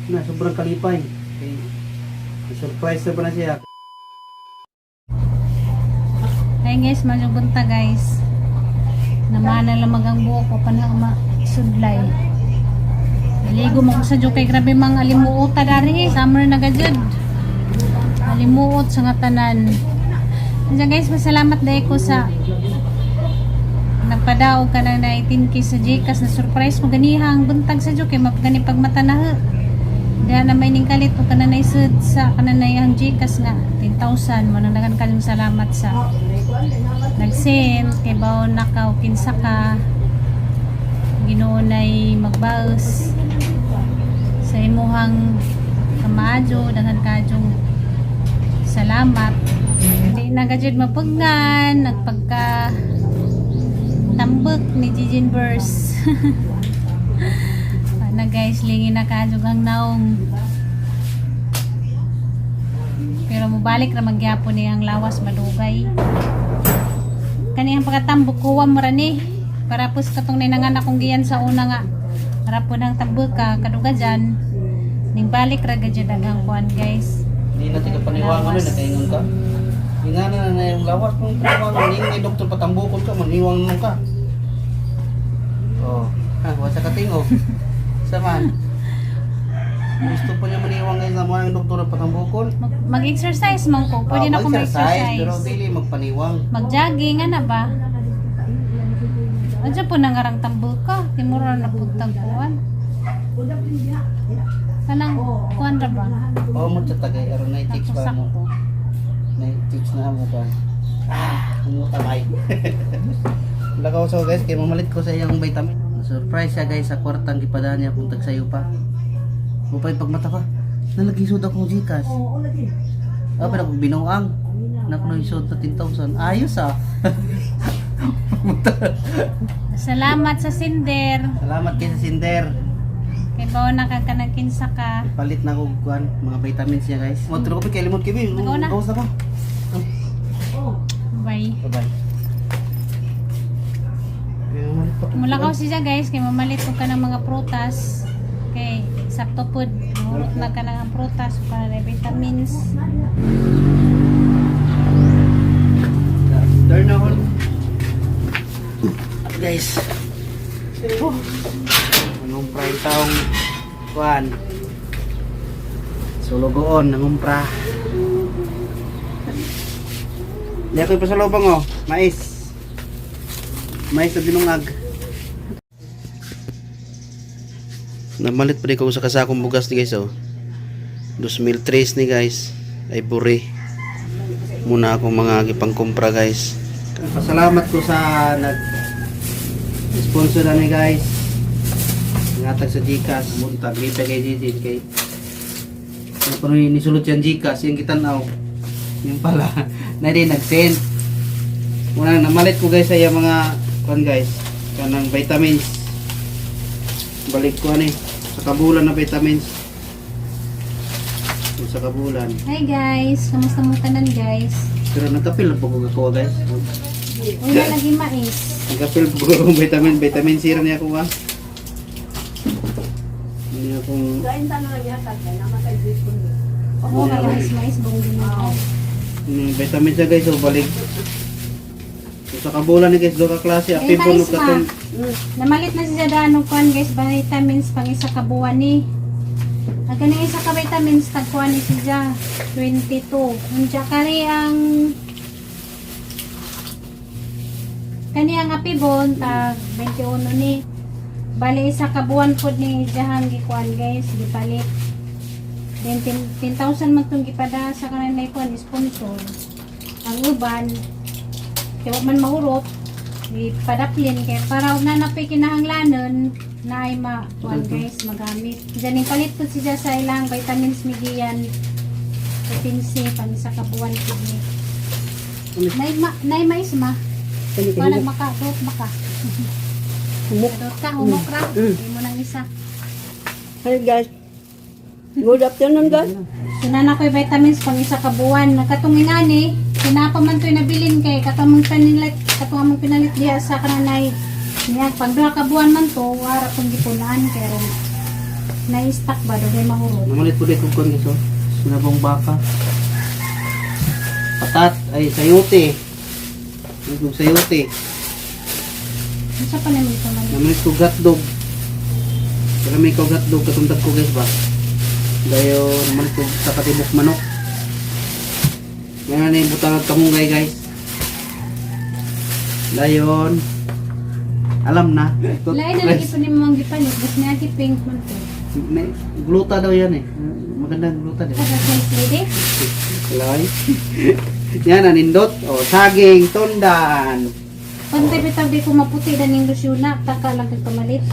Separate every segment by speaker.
Speaker 1: Na sobrang kalipay. Okay. Surprise na ba na siya?
Speaker 2: Ay guys, majugunta guys. Namana lamag ang buhok ko panang sudlay. Naligo mo ko sa jo kay grabe mang alimuot dari. Summer na gajud. Alimuot sa nga tanan. Diyan guys, masalamat dahil ko sa nagpadaog ka na 18K sa Gcash na surprise mo ganihang buntag sa jo kay mapagani pagmata na. Diyan na may ningkalit mo ka na naisud sa kananayang Gcash nga 10,000 mo nang dagan kaling salamat sa nag-send kay baon nakaw kinsa ka ginuunay magbaos sa imuhang kamadyo dagan kadyong salamat di nagajud mapugnan nagpagka tambok ni Jijin Verse na guys lingin na kadyong ang naong pero mubalik na magyapon niya ang lawas madugay kaniyang pagkatambok kuha mo rani para po sa katong ninangan akong giyan sa una nga para po ng tambok ka kaduga dyan ning balik raga dyan dagang kuhan guys
Speaker 1: Hindi na tiga paniwangan na nakaingon ka. Ingana na yung lawas mong paniwangan. Hindi ni doktor patambukod ka, maniwang mo ka. Oh, wasa ka tingo. Saman. Gusto pa niya maniwang ngayon na mga doktor ang patambukod.
Speaker 2: Mag-exercise man ko pwede na ako mag-exercise
Speaker 1: pero dili magpaniwang.
Speaker 2: mag-jogging ano ba adyan po nangarang tambok ka timura na putang kuhan kanang kuhan ra ba
Speaker 1: Oo mo tatagay, aron na i-teach pa mo.
Speaker 2: sakto
Speaker 1: Na-teach na mo pa. Ano tamay. Lakaw so guys, kaya mamalit ko sa iyang vitamin. Surprise siya guys sa kwartang gipadaan niya kung tagsayo pa. Mupay pagmata ka. Nalagisod akong Gcash. Pero kung binuang. Nakunaisod na 10,000. Ayos ah.
Speaker 2: salamat sa Sinder
Speaker 1: Salamat kay sa Sinder.
Speaker 2: kay bawa nakagkanang kinsa ka
Speaker 1: Palit na ko kuan mga vitamins niya guys. Mo tulo ko kay limot kibi.
Speaker 2: Nagaw na.
Speaker 1: Kamusta pa?
Speaker 2: bye
Speaker 1: Bye-bye. Kaya mamalit pa ko.
Speaker 2: mula ka siya guys kay mamalit ko ka ng mga prutas kay sakto food murot na ka ng prutas para na vitamins
Speaker 1: Turn on. Guys. Nangumpra yung taong kuan. Sulugoon, nangumpra. Hindi ako ipasalubong oh. Mais. Mais na dinungag. Namalit pa rin ko sa kasakong bugas ni guys oh. 2003 ni guys. Ay buri. Muna akong mga gipangkumpra guys. Pasalamat ko sa nag-sponsor na ni guys. Ngatag sa Gcash. Muntag, lipa kay Jijin kay. Kung nisulot yan Gcash, yung kitanaw. Yung pala, na rin nag-send. Muna namalit ko guys sa yung mga kwan guys. Kanang vitamins. Balik ko ano sa kabulan na vitamins. Sa kabulan.
Speaker 2: hi guys kamusta mo tanan guys
Speaker 1: Pero nagkapil na po ko kakuha guys.
Speaker 2: una lagi mais
Speaker 1: Nagkapil po ko vitamin C rin niya ko ha. Hindi akong
Speaker 2: oo mais bong din ako
Speaker 1: vitamin siya guys. So balik. So, sa kabulan ni guys, doon ka klase. Api po nung katong.
Speaker 2: namalit na siya daan ng kuhan guys vitamins pang isa ka buwan ni ang kaning isa ka vitamins tagkuhan ni siya 22 unja kari ang kaniyang apibon tag 21 ni bali isa ka buwan pod ni jahang gikuan guys gipalit then 10,000 man tong gipada sa kanang kuan sponsor ang uban kaya wag man mahurot ipadaplin kaya para na napay kinahanglanon na ay kuan guys magamit dyan yung palit po siya sa ilang vitamins migiyan kapinsi pang isa ka buwan po ni nay mais ma wala maka dot maka dot ka humok ra hindi mo nang isa
Speaker 3: Hi guys. Good afternoon guys.
Speaker 2: Sunan ako yung vitamins pang isa ka buwan. Nagkatong ingani, pinapaman to yung nabilin kay katamang pinalit diya sa kananay. Niya, pag duha ka buwan man to, wara kong gipunan. Pero Na-stock ba? Dugay mahurot.
Speaker 1: Namalit po dito kung gusto. Sinabong baka. Patat. Ay, sayote. Yung sayote.
Speaker 2: Ano sa panay mo ito man?
Speaker 1: Namalit ko gatdog. Pero may ikaw gatdog. Katundag ko guys ba? Dayo namalit ko sa katibok manok. Ngayon na yung butang kamunggay guys. Dayon. Alam na. Ito,
Speaker 2: Lain na lagi pa ni mga gipalit. Bas na ati pink man to.
Speaker 1: may gluta daw yan eh. Magandang gluta din.
Speaker 2: Kada size lady.
Speaker 1: Kalay. Yan, nanindot. O, saging, tondan.
Speaker 2: Pantay bitaw di ko maputi dan yung lusyuna. Taka lang kag pamalit.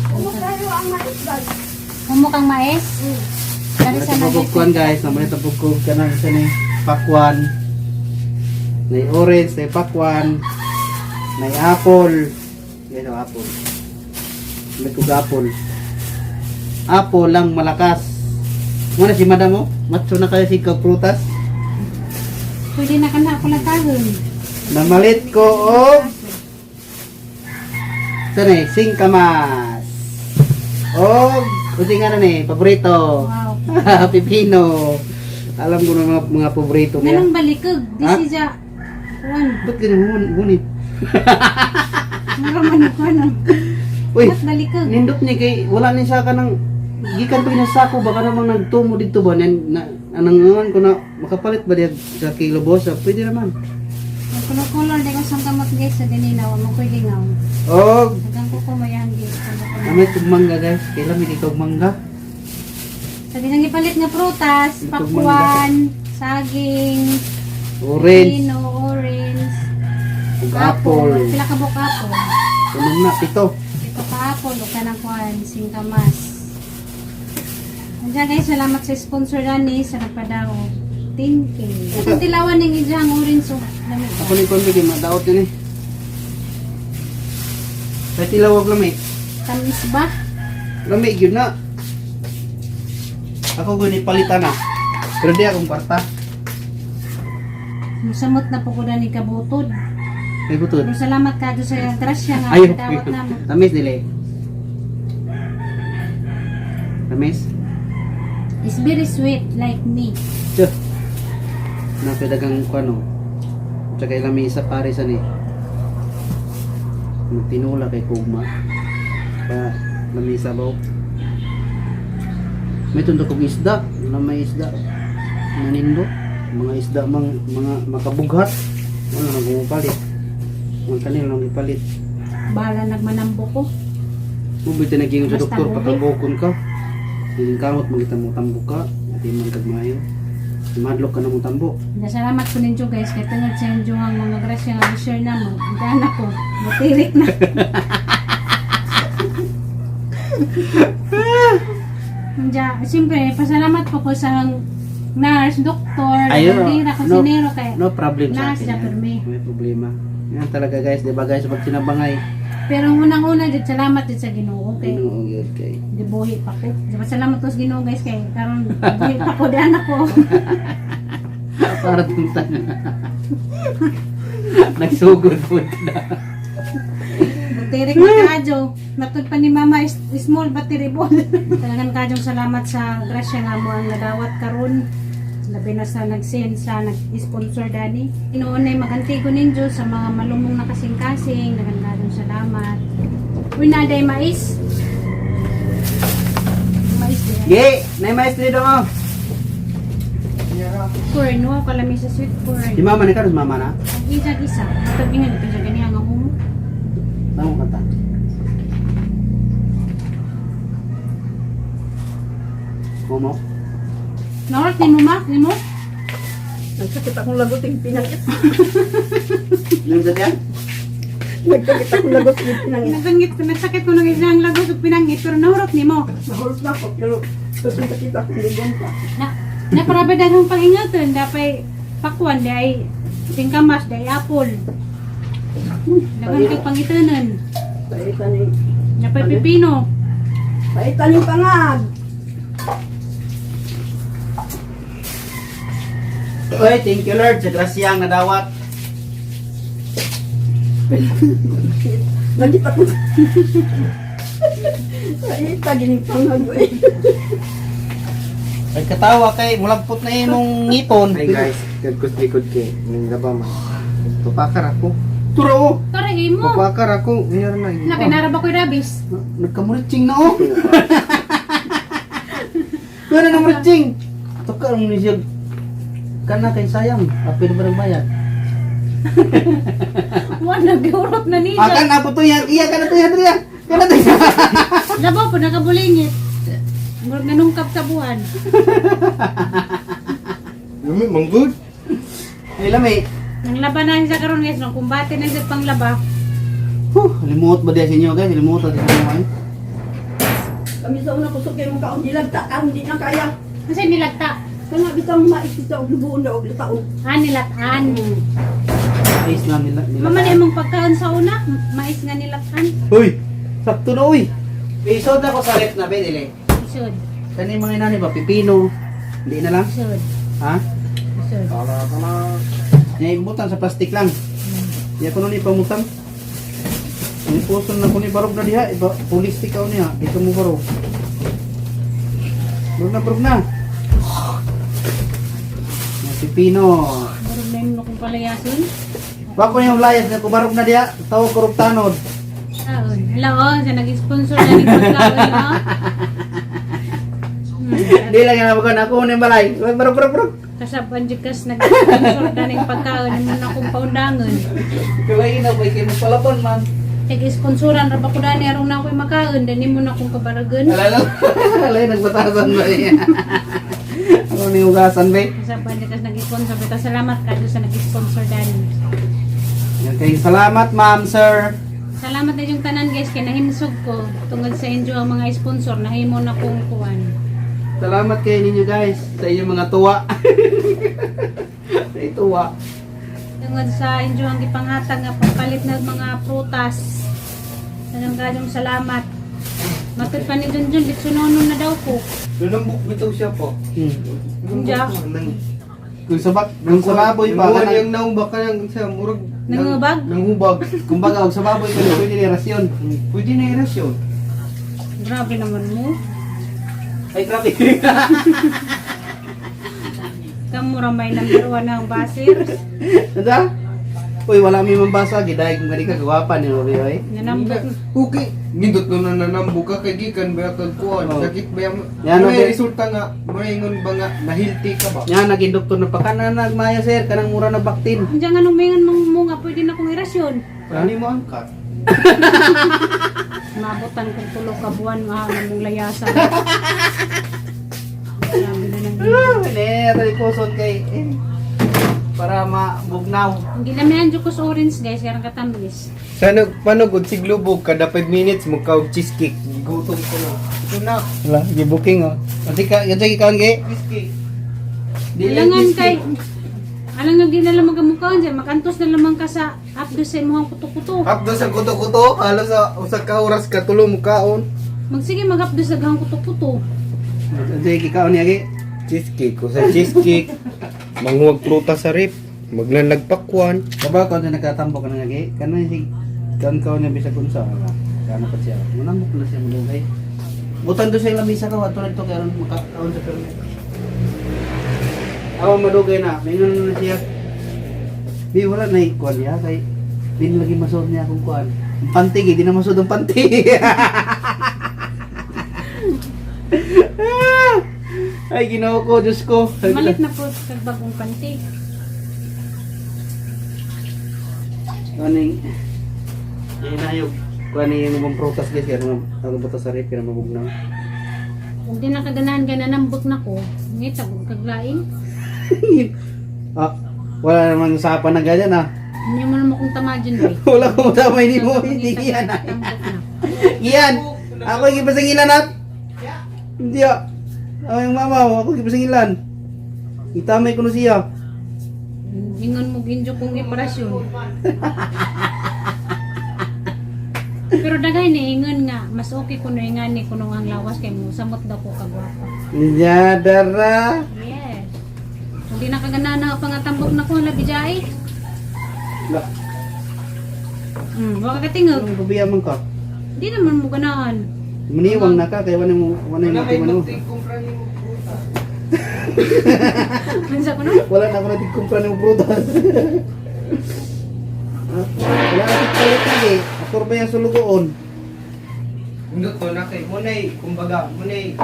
Speaker 2: Mumukang mais. Dari sa
Speaker 1: Napapugkuhan guys. Naman napapugkuhan ka na sa ni pakwan. May orange, may pakwan. May apple. Yan o, apple. May kug apple. Apple lang malakas. Muna si madam mo? Macho na kayo si prutas.
Speaker 2: Pwede na ka na ako latahon.
Speaker 1: Namalit ko og saan singkamas. Og kunti nga na paborito.
Speaker 2: Wow.
Speaker 1: Pipino. Alam ko na mga paborito niya.
Speaker 2: Ganang balikag. Di
Speaker 1: Ha?
Speaker 2: siya. Juan.
Speaker 1: Ba't ganun ngunit?
Speaker 2: Maraman ko ano.
Speaker 1: Uy,
Speaker 2: Ba't balikag?
Speaker 1: nindot ni kay wala ni saka ng gikan pa inasako baka namang nagtumo dito ba na anangan ko na makapalit ba diya sa kilo bosa pwede naman.
Speaker 2: Ang color di ko sang kamot guys sa dininaw. Mo pwede nga.
Speaker 1: Og
Speaker 2: Hanggang ko kumayan guys.
Speaker 1: namay kog mangga guys. Kailan may kog mangga?
Speaker 2: Sa dinang ipalit nga prutas,
Speaker 1: Ito,
Speaker 2: pakwan, saging,
Speaker 1: Orange,
Speaker 2: pino, orange,
Speaker 1: ug apple.
Speaker 2: Pila ka buok apple.
Speaker 1: Tunong na pito.
Speaker 2: Ito ka apple, o kanang kuhan, singkamas. Andiyan guys, salamat sa sponsor Dani sa nagpadaw. Thank you. Ang tilawan ng ijang orange so lamig.
Speaker 1: Ako ni kon bigay madaot yun eh. Sa tilawag lamig.
Speaker 2: Tamis ba?
Speaker 1: Lamig yun na. Ako guni palitan na. Pero di akong kwarta.
Speaker 2: Musamot na po ko na ni kabutod.
Speaker 1: Ay butod.
Speaker 2: Pero salamat ka doon sa grasya nga
Speaker 1: Ayaw.
Speaker 2: dawat namin.
Speaker 1: Tamis nila eh. Tamis?
Speaker 2: It's very sweet like me.
Speaker 1: Tiyo. Napidagang kwano. Tsaka ilang may isa pare sa ni. Magtinula kay Kuma. Pa lamisa ba? May tundo kong isda. Wala may isda. Manindo. Mga isda mga makabughat. Wala nang pumapalit. Mga kanil nang ipalit.
Speaker 2: Bala nagmanambo ko.
Speaker 1: Mubit na naging sa
Speaker 2: Basta
Speaker 1: doktor
Speaker 2: movie.
Speaker 1: patambokon ka. Yung kamot magita mo tambo ka. At yung man kagmayo. Madlok ka na mo tambo.
Speaker 2: Nasalamat ko ninyo guys kay tungod sa inyo ang mga grasya nga share na mo. Ang anak ko, mutirik na. Siyempre, pasalamat po ko sa nurse, doktor, dira, kusinero kay
Speaker 1: no problem sa
Speaker 2: nurse
Speaker 1: akin
Speaker 2: na
Speaker 1: yan.
Speaker 2: permi.
Speaker 1: May problema. Yan talaga guys, di ba guys, pag sinabangay,
Speaker 2: Pero unang-una din salamat din sa Ginoo kay
Speaker 1: Ginoo gyud kay.
Speaker 2: gibuhi pa ko. Diba salamat ko sa Ginoo guys kay karon gibuhi pa ko di anak ko.
Speaker 1: Para tuntan. Nagsugod po na.
Speaker 2: Mutirik na kadyo. Natud pa ni mama small battery ball. Talagang kadyong salamat sa grasya nga mo ang nadawat karon. Labi na sa nag-send sa nag-sponsor Dani. Inuunay magantigo ninyo sa mga malumong na kasing-kasing. Nagandadong salamat. Uy, naday mais. Mais din.
Speaker 1: Ge, nay maestro do mo.
Speaker 2: Corn, wow, kalami sa sweet corn.
Speaker 1: Si mama ni karon mama na.
Speaker 2: Ang isa-isa. Ito gingan, ito siya ganyan ang humo.
Speaker 1: Tamo kata. Kumo.
Speaker 2: Naorat ni mo, ma? Ni mo?
Speaker 3: Nagsakit akong lagot yung pinangit.
Speaker 1: Yung dadyan?
Speaker 3: Nagsakit akong lagot yung pinangit.
Speaker 2: Nagsakit ko ng isang lagos ug pinangit, pero naurot ni mo.
Speaker 3: Nahulog na ako, pero susundakit akong ligon pa.
Speaker 2: Na para ba daghang pangingatan, dapay pakwan, day singkamas, day apple. Daghang kay pangitanan.
Speaker 3: Paitan ni,
Speaker 2: Dapay pipino.
Speaker 3: paitan yung pangag.
Speaker 1: Oy, thank you Lord sa grasyang nadawat.
Speaker 3: Nagit ako. Paitan yung pangag.
Speaker 1: Ay katawa kay mulagpot na imong ngipon.
Speaker 4: Hi guys, kagkos likod kay ning ba man. Papakar ako.
Speaker 1: Turo.
Speaker 2: Taray mo.
Speaker 4: Papakar ako. Ngayon na.
Speaker 2: Nakinarab ako yung rabis.
Speaker 1: Nagkamuritsing na oh. Kaya na muritsing. Tukar mo ni siya. Kana kay sayang. Apil ba ng bayad?
Speaker 2: Wala, biurot na niya.
Speaker 1: Akan na po to yan. Iya ka na to yan. Iya. Kana to yan.
Speaker 2: Labaw po, nakabulingit. Murag nanungkap sa buwan.
Speaker 4: Lumi manggod.
Speaker 1: Ay lami.
Speaker 2: Nang labanan sa karon guys, nang kumbate na sa panglaba.
Speaker 1: Limuot ba diya sa inyo guys? Limuot ba diya sa inyo?
Speaker 3: Kami sa una kusog kayo mong kaon, nilagta ka, hindi na kaya.
Speaker 2: Kasi nilagta.
Speaker 3: Kaya bitang maisita og lubuon na og lataon.
Speaker 2: Nilatan.
Speaker 1: Ayos na nila.
Speaker 2: Mama na mong pagkaon sa una, mais nga nilatan.
Speaker 1: Uy! Sakto na uy! Isod na ko sa left na bedile.
Speaker 2: Isod.
Speaker 1: Kani mga inani ba? Pipino. Hindi na lang?
Speaker 2: Isod.
Speaker 1: Ha?
Speaker 2: Isod.
Speaker 1: Yan ibutan sa plastic lang. Di ako nun ipamutang. Ang puso na ko ni barog na diha. Iba, pulis ikaw niya. Dito mo barog. Barog na. Yan, pipino.
Speaker 2: Marag na yung akong palayason.
Speaker 1: Bako yung layas na kubarog na diha. Tawag kurog tanod.
Speaker 2: Taon. Hala o, siya nag-sponsor na ng pagkaon no?
Speaker 1: Di lang yan ako na ako yung balay. Barog.
Speaker 2: Kasaban jikas nag-sponsor na ng pagkaon. Hindi mo na akong paundangan.
Speaker 1: Kaya na ba kayo magpalapon man.
Speaker 2: Nag-sponsoran ra ba ko dani arong na ako'y makaon. Dani mo na akong kabaragan.
Speaker 1: Alay, nagbatasan ba yan? Ano ni ugasan ba?
Speaker 2: Kasaban jikas nag-sponsor. Pero salamat ka doon sa nag-sponsor dani.
Speaker 1: Yan kayo. Salamat ma'am, sir.
Speaker 2: Salamat na yung tanan guys. Kaya nahinsog ko. Tungod sa inyo ang mga sponsor. Nahimo na kong kuwan.
Speaker 1: Salamat kayo ninyo guys sa inyong mga tuwa. Sa tuwa.
Speaker 2: Tungod sa inyo ang ipanghatag nga pagpalit ng mga prutas. Anong ganyong salamat. Matod pa ni Junjun, bitsunonon na daw ko.
Speaker 4: Lunambok bitaw siya po.
Speaker 2: Diya.
Speaker 1: Kung sa baboy pa,
Speaker 4: Nanguhan
Speaker 1: kanang,
Speaker 4: yung naumbak ka lang sa murag.
Speaker 2: Nangubag?
Speaker 4: Nangubag.
Speaker 1: kumbaga, kung sa baboy ka, pwede ni rasyon.
Speaker 4: Pwede na irasyon.
Speaker 2: Grabe naman mo.
Speaker 1: Ay, grabe.
Speaker 2: Kamuramay number 1 ng basir.
Speaker 1: Nada? Uy, wala may mambasa. Gidahay kung gani ka, gawapan ni Robi, oy.
Speaker 2: Nanambok na.
Speaker 4: Okay. Nindot na nanambok ka kay gikan ba kag kuan.
Speaker 1: Oh.
Speaker 4: Sakit ba yung
Speaker 1: Yan,
Speaker 4: may
Speaker 1: okay.
Speaker 4: resulta nga maingon ba nga nahilti ka ba?
Speaker 1: Yan, naging doktor na pa ka na nagmaya, sir. Kanang mura na baktin.
Speaker 2: Diyan nga nung mayon mo nga pwede na kong irasyon.
Speaker 4: Ani mo angkat.
Speaker 2: Mabutan kong tulog ka buwan nga mong layasan. Grabe na nang
Speaker 1: Hindi, ito puson kay, para mabugnaw.
Speaker 2: Ang ginamihan dyan ko sa orange guys, karang katamis.
Speaker 4: Sana panugod si Globog kada 5 minutes mo kaog cheesecake. Gutom ko na. Ito na.
Speaker 1: Wala, gi-booking oh. Kasi ka, yan sige kaon kay.
Speaker 4: Cheesecake.
Speaker 2: Ilangan kay, alang nga di na lang magamukhaan dyan, makantos na lamang ka sa updo sa imuhang kuto-kuto.
Speaker 4: Hapdo sa kuto-kuto, halos sa usa ka oras ka tulo mo kaon.
Speaker 2: Magsige mag-updo sa gahang kuto-kuto.
Speaker 1: Sige kaon niya gi.
Speaker 4: Cheesecake ko sa cheesecake. Manghuwag prutas sa rip. Maglalagpakwan.
Speaker 1: Kaba ko na nagkatambok na nga gi. Kana si kaon niya bisag unsa nga. Kana pa siya. Munamok na siya mulugay. Butan do siya lamisa ka wato nito karon makakaon sa permit. Ako madugay na. Mingon na siya. Di wala na ikuan niya kay din lagi masod niya akong kuan. Ang pantig, di na masod ang pantig. Ay, ginoo ko, Diyos ko.
Speaker 2: Malit na po sa bagong panty.
Speaker 1: Kaning inayog kani yung mga prutas guys kaya mga butas sa rep kaya mabugnaw.
Speaker 2: Kung di nakaganahan ka na nambok na ko, ngita kung kaglaing.
Speaker 1: Wala namang usapan na ganyan ah.
Speaker 2: Hindi mo naman kung tama dyan boy.
Speaker 1: Wala ko masamay ni mo, hindi yan ah. Iyan, ako yung ipasangilan at. Hindi ah. Ako yung mama, ako yung ipasangilan. Itamay ko na siya.
Speaker 2: Ingon mo ginjo kong iparasyon. Pero dagay ni ingon nga, mas okay ko na ingani ko nung ang lawas kay mo samot daw ko kagwapa.
Speaker 1: Dara.
Speaker 2: Yes. Hindi nakagana na pangatambok na ko labi jay.
Speaker 1: Lah,
Speaker 2: Wala ka tingog.
Speaker 1: anong pabiyaman ka?
Speaker 2: Di naman mo ganahan.
Speaker 1: Maniwang na ka, kaya wala yung motibo mo.
Speaker 2: Unsa ko no?
Speaker 1: Wala na ako natin kumpra ng prutas. Wala natin palit lagi. Ako ba yung sulugoon?
Speaker 4: Indot to na kay munay kumbaga munay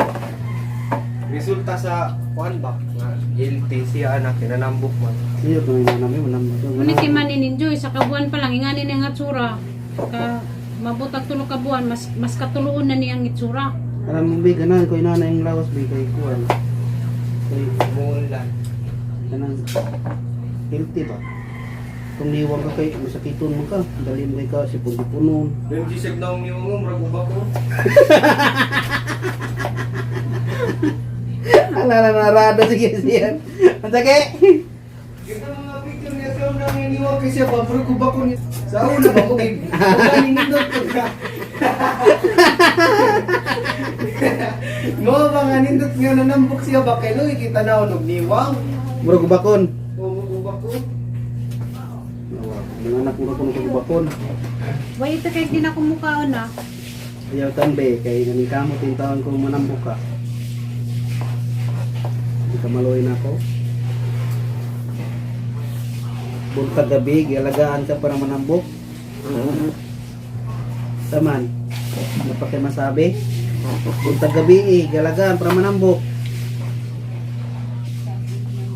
Speaker 4: resulta sa kuan ba nga healthy siya anak kinanambok man.
Speaker 1: Iyo ko na namin
Speaker 2: Muni kay man enjoy sa kabuan pa lang ingani nga tsura. Ka mabutag tulo ka buwan mas katuluon na niyang itsura.
Speaker 1: Alam mo ba ganan ko inana yung lawas ba kay kuan. Kay
Speaker 4: Mulan.
Speaker 1: kanang healthy ba? Kung niwang ka kay masakiton mo ka, dali mo kay ka si puno-punon.
Speaker 4: Yung gisag na ni mo murag uba ko.
Speaker 1: Ala na narada sige siyan. Anta kay
Speaker 4: Kita mga picture niya sa una nga niwa kay siya ba murag uba ko niya. Sa una ba ko kay galing nindot ko ka. Mo ba nga nindot nga nanambok siya ba kay Loy kita na og niwang.
Speaker 1: murag bakon.
Speaker 4: O uba ko.
Speaker 1: Mga anak mo ko bakon.
Speaker 2: Way ito kay di na kumukaon na.
Speaker 1: Ayaw tanbe kay ganing kamo tin taon ko manambok ka. Di ka maluoy na ako. Buntag gabi, gialagaan ka para manambok. Taman. Ano pa kayo masabi? Buntag gabi, gialagaan para manambok.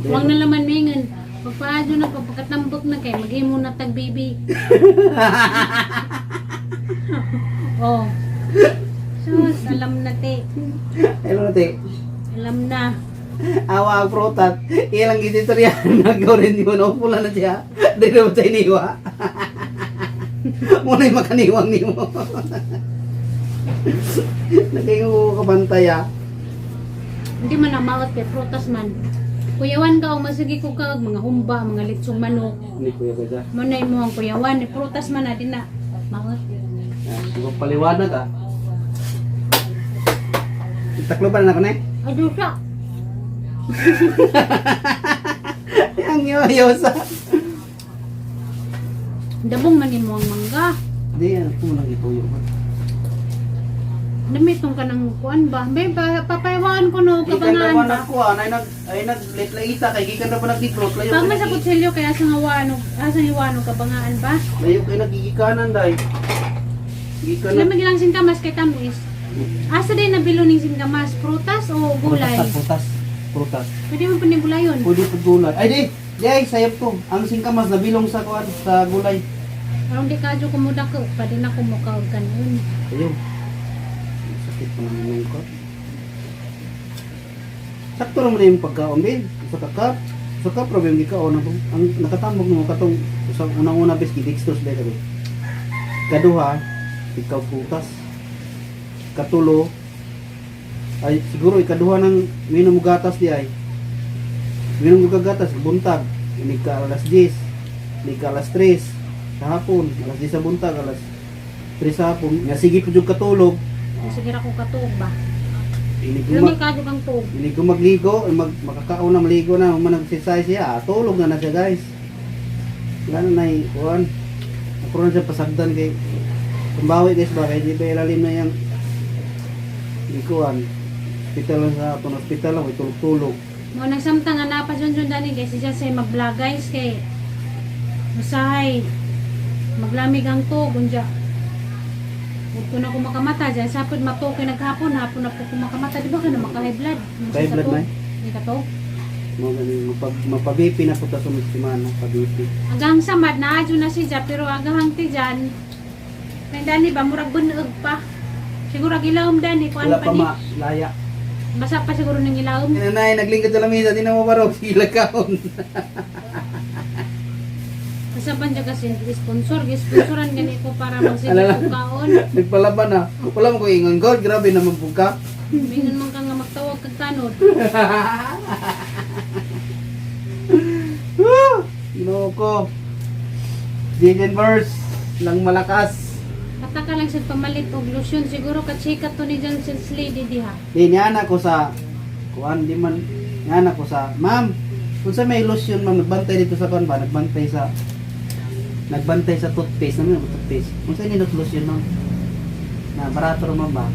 Speaker 2: Huwag na laman mingan. Pagpaadyo na pagkatambok na kay maghimo na tag baby. Oh. Sus, alam na te.
Speaker 1: Ano te?
Speaker 2: Alam na.
Speaker 1: Awa ang protat. Ilang gisistorya. Nag-orin yun. O pula na siya. Di na mo sa iniwa. Muna yung makaniwang ni mo. Naging ko kabantaya.
Speaker 2: Hindi man na maot kay prutas man. Kuyawan ka o masigi ko kag mga humba, mga litsong manok.
Speaker 1: Hindi ko yung kaya.
Speaker 2: Manay mo ang kuyawan, ni prutas man na din na. Maot.
Speaker 1: Hindi ko paliwanag ah. Taklo ba na ako na eh?
Speaker 2: Ado siya.
Speaker 1: Ang yoyosa.
Speaker 2: Dabong man mo ang mangga.
Speaker 1: Hindi yan. Ako mo lang ituyo ba?
Speaker 2: Namitong ka ng kuan ba? May papayawaan ko no,
Speaker 1: Gikan
Speaker 2: kabangaan
Speaker 1: naman
Speaker 2: ba?
Speaker 1: ako ah. Ay naglit-laita kay gikan na ba nagdiklot. Layo
Speaker 2: Pag
Speaker 1: kay
Speaker 2: may sa kutsilyo kaya asang iwano kabangaan ba?
Speaker 1: Layo kay nagigikanan dahil. Gikan na.
Speaker 2: Lamig lang singkamas kay tamis. Asa din nabilo ning singkamas? Prutas o gulay?
Speaker 1: Prutas. Prutas.
Speaker 2: Pwede mo pa ni gulayon.
Speaker 1: Pwede po gulay. Ay di ay sayap to. Ang singkamas na bilong sa kuan sa gulay.
Speaker 2: Parang di kadyo kumuda ko, pwede na kumukaw kanon.
Speaker 1: Ayun. Sakit pa naman yung cut. Sakto naman na yung pagkaon, Ben. Sa kakap. Sa kakap, problem di kaon. Ang nakatambog mo katong sa unang-una bes gidixtos ba ito. Kaduha, ikaw putas. Katulo, ay siguro ikaduha ng minom mo gatas di ay. Minom mo gatas, buntag. Hindi ka alas 10. Hindi ka alas 3. Sa hapon, alas 10 sa buntag, alas 3 sa hapon. Nga sige po yung katulog.
Speaker 2: Sige ra ko katuog ba?
Speaker 1: Hindi ko
Speaker 2: Lamig kadyo kang tuog.
Speaker 1: Hindi ko magligo, makakaon na maligo na, mag-exercise siya, tulog na siya guys. Wala na kuhan. Ako na siya pasagdan kay kumbawi guys ba, kaya di ba ilalim na yung kuhan. Hospital lang sa atong hospital lang, may tulog-tulog.
Speaker 2: Mo nagsamtang nga napas yun dani guys, siya say mag-vlog guys kay usahay maglamig ang tuog unja. Huwag ko na ako makamata dyan. Sapod matukoy naghapon, hapon na po ko makamata. Di ba ka na maka-high blood?
Speaker 1: High blood na eh?
Speaker 2: Hindi ka to?
Speaker 1: Mapabipi na po ta sunod simana, pabipi.
Speaker 2: Agang samad, naadyo na siya, pero agang ti dyan, may dani ba, murag bunug pa. Siguro gilawom dani, kuan
Speaker 1: Wala
Speaker 2: pa
Speaker 1: pa
Speaker 2: ni.
Speaker 1: laya.
Speaker 2: Basa pa siguro ng gilawom.
Speaker 1: Nanay, naglingkod sa lamisa, di na mo parang silakaon.
Speaker 2: Basa pa dyan kasi sponsoran gani ko para magsige
Speaker 1: Alala.
Speaker 2: ko kaon.
Speaker 1: Nagpalaban na. Wala mo ko ingon, God, grabe naman po ka.
Speaker 2: Mingon man ka nga magtawag kag tanod.
Speaker 1: Ginoo ko. Vegan verse lang malakas.
Speaker 2: Kataka lang sa pamalit og lotion, siguro ka-check to ni Johnson Lady diha.
Speaker 1: Di niana ko sa kuan di man niana ko sa ma'am. Kung sa may lotion ma'am nagbantay dito sa kuan ba nagbantay sa toothpaste naman toothpaste. Kung sa nilot lotion no. Na barato naman ba?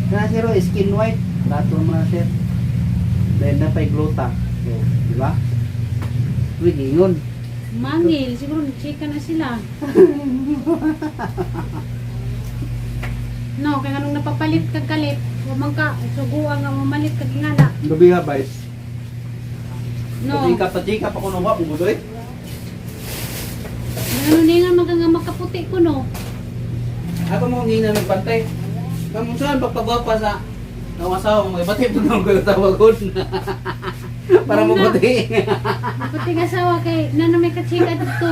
Speaker 1: Kana siro skin white, barato naman na sir. Dahil na pa'y glota. Oh, di ba? Uy, gingon.
Speaker 2: Mangil, siguro chika na sila. No, kaya nung napapalit kag kalit, wamang ka, suguan nga mamalit kag ingana.
Speaker 1: Gabi nga, guys.
Speaker 2: No.
Speaker 1: Pachika pa ko nung wapong budoy.
Speaker 2: Ano nga nga makaputi ko no.
Speaker 1: Ako mo ngina nagbantay. Kamu saan pagpagwapa sa asawa mo, ibatid mo nang ko tawagod. Para mo buti.
Speaker 2: Maputi nga sawa kay nano may kachika dito.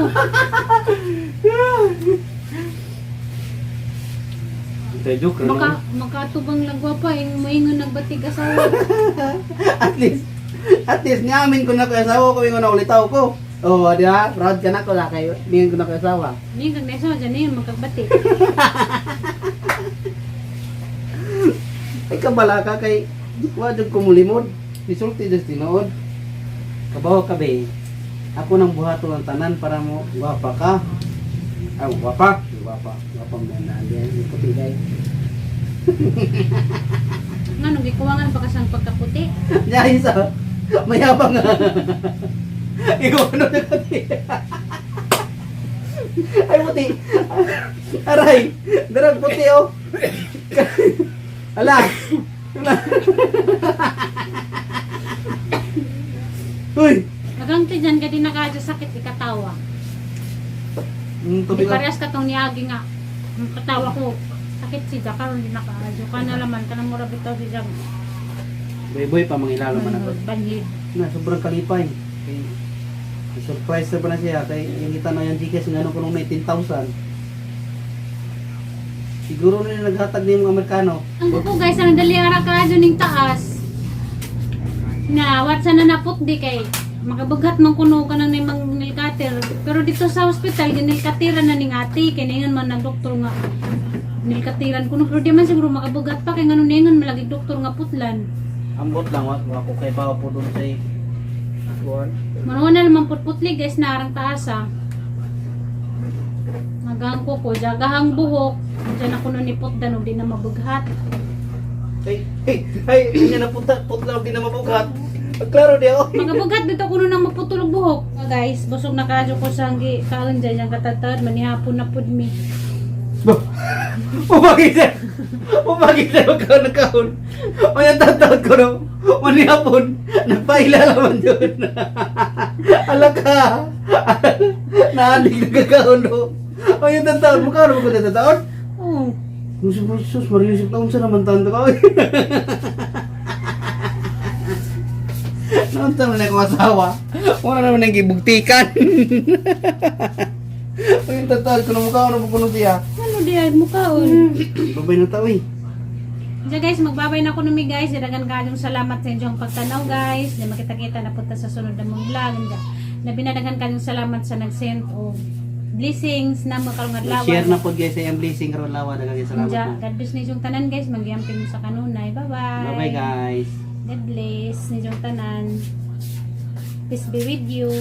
Speaker 1: Ito joke
Speaker 2: Makatubang lang gwapa, yung moingon nagbatig asawa.
Speaker 1: At least ngamin ko na ko asawa ko yung na ulitaw ko. Oh, di ba? Proud ka na ko na kayo. Hindi ko na ko asawa.
Speaker 2: Hindi kag naisawa dyan yun, magkagbati.
Speaker 1: Ay kabala ka kay wadog ko mulimod. Isulti des tinuod. Kabaw ka be. Ako nang buhato ng tanan para mo gwapa ka. Ah, gwapa. Gwapa mo na diyan. Puti dai.
Speaker 2: Nga nung gikuwangan pa kasang pagkaputi.
Speaker 1: Dahil sa mayabang nga. Ikaw ano na kati. Ay puti. Aray. Darag puti oh. Ala. Ala. Uy.
Speaker 2: Nagangti dyan ka din nakadyo sakit ikatawa. Di
Speaker 1: Tubig ka.
Speaker 2: parehas ka tong niagi nga. Ang katawa ko, sakit siya karon di nakadyo. Kana laman ka na mura bitaw siya.
Speaker 1: Boy pa mangilalo man ako.
Speaker 2: Banhid.
Speaker 1: Na sobrang kalipay. Kay surprise na ba na siya kay ingita na yung Gcash ngano ko nung 19,000. Siguro na naghatag ni mga Amerikano.
Speaker 2: Ang ko guys, ang dali ara kadyo ning taas. Nawat sa nanapot di kay makabughat man kuno ka nang mang nilkater. Pero dito sa hospital ginilkatiran na ning ati kay ningon man nag doktor nga nilkatiran kuno pero di man siguro makabughat pa kay ngano ningon malagi doktor nga putlan.
Speaker 1: Ambot lang wa ko kay bawa po doon sa kuan.
Speaker 2: Mano na naman putputli guys na arang taasa. Nagang ko jagahang buhok. Diyan ako nun iputdan og di na mabughat.
Speaker 1: Ay, hindi na putla di na mabughat. Klaro di ako.
Speaker 2: Magabugat dito kuno nang maputulog buhok. Guys, busog na kadyo ko sa anggi kaon dyan yung katatad manihapon na pud mi.
Speaker 1: Umagit na magkaon. O yung tatawad ko no. Manihapon. Nagpaila naman doon. Alaka. Naanig na kakaon no. O yung tatawad mo ka. Ano mo ko tatawad?
Speaker 2: Oh.
Speaker 1: Sus, mariusip taon sa naman tanto ka. Noon naman na akong asawa. Wala naman nang gibugtikan. O yung tatawad ko na mukha. Ano po siya?
Speaker 2: Ano di ay mo kaon?
Speaker 1: Babay na tao eh.
Speaker 2: So guys, magbabay na ako numi guys. Dagan kayong salamat sa inyong pagtanaw guys. Di makita-kita na punta sa sunod na mong vlog. Nabinadagan kayong salamat sa nag-send o blessings na makarong adlaw.
Speaker 1: Share na po guys sa yung blessing karon lawa. Dagang salamat po.
Speaker 2: God bless ninyong tanan guys. Magyampi mo sa kanunay. Bye-bye.
Speaker 1: Bye bye guys.
Speaker 2: God bless ninyong tanan. Peace be with you.